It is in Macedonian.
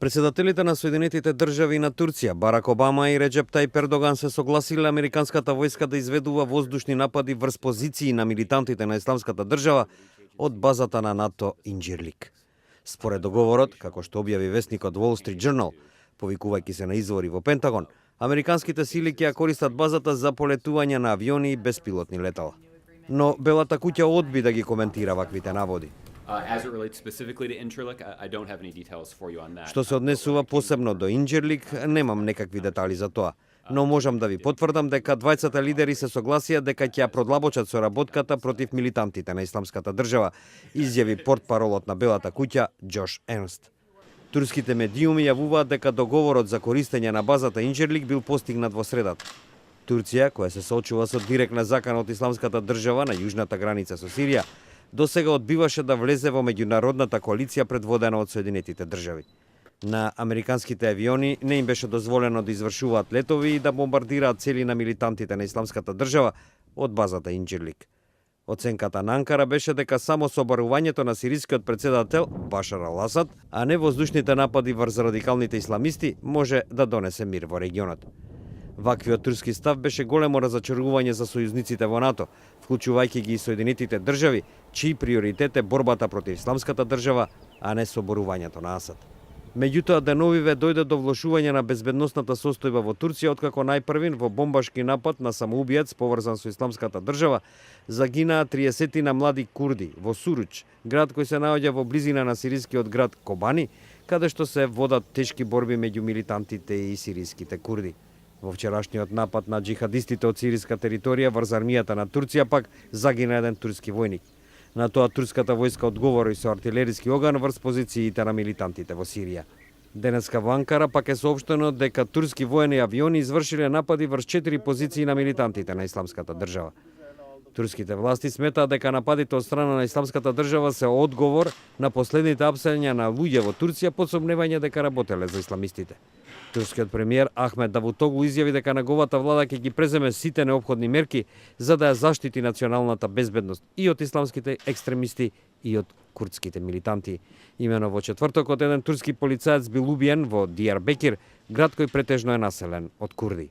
Председателите на Соединетите држави и на Турција, Барак Обама и Реджеп Тајип Ердоган се согласиле американската војска да изведува воздушни напади врз позиции на милитантите на Исламската држава од базата на НАТО Инџирлик. Според договорот, како што објави весникот Wall Street Journal, повикувајќи се на извори во Пентагон, американските сили ќе ја користат базата за полетување на авиони и беспилотни летала. Но Белата куќа одби да ги коментира ваквите наводи. Што се однесува посебно до Инџирлик, немам некакви детали за тоа, но можам да ви потврдам дека двајцата лидери се согласија дека ќе ја продлабочат соработката против милитантите на Исламската држава, изјави портпаролот на Белата куќа Џош Ернст. Турските медиуми јавуваат дека договорот за користење на базата Инџирлик бил постигнат во средата. Турција, која се соочува со директна закана од Исламската држава на јужната граница со Сирија, досега одбиваше да влезе во меѓународната коалиција предводена од Соединетите држави. На американските авиони не им беше дозволено да извршуваат летови и да бомбардираат цели на милитантите на Исламската држава од базата Инџирлик. Оценката на Анкара беше дека само соборувањето на сирискиот председател Башар ал-Асад, а не воздушните напади врз радикалните исламисти, може да донесе мир во регионот. Ваквиот турски став беше големо разочарување за сојузниците во НАТО, вклучувајќи ги и Соединетите држави, чиј приоритет е борбата против Исламската држава, а не соборувањето на Асад. Меѓутоа, деновиве дојде до влошување на безбедносната состојба во Турција, откако најпрвин во бомбашки напад на самоубиец поврзан со Исламската држава загинаа 30 на млади курди во Суруч, град кој се наоѓа во близина на сирискиот град Кобани, каде што се водат тешки борби меѓу милитантите и сириските курди. Во вчерашниот напад на џихадистите од сириска територија врз армијата на Турција пак загина еден турски војник. На тоа турската војска одговори со артилериски оган врз позициите на милитантите во Сирија. Денеска во Анкара пак е соопштено дека турски воени авиони извршиле напади врз 4 позиции на милитантите на Исламската држава. Турските власти сметаат дека нападите од страна на Исламската држава се одговор на последните апсења на луѓе во Турција под сомневање дека работеле за исламистите. Турскиот премиер Ахмед Давутоглу изјави дека неговата влада ќе ги преземе сите неопходни мерки за да ја заштити националната безбедност и од исламските екстремисти и од курдските милитанти. Имено во четвртокот еден турски полицаец бил убиен во Дијарбекир, град кој претежно е населен од курди.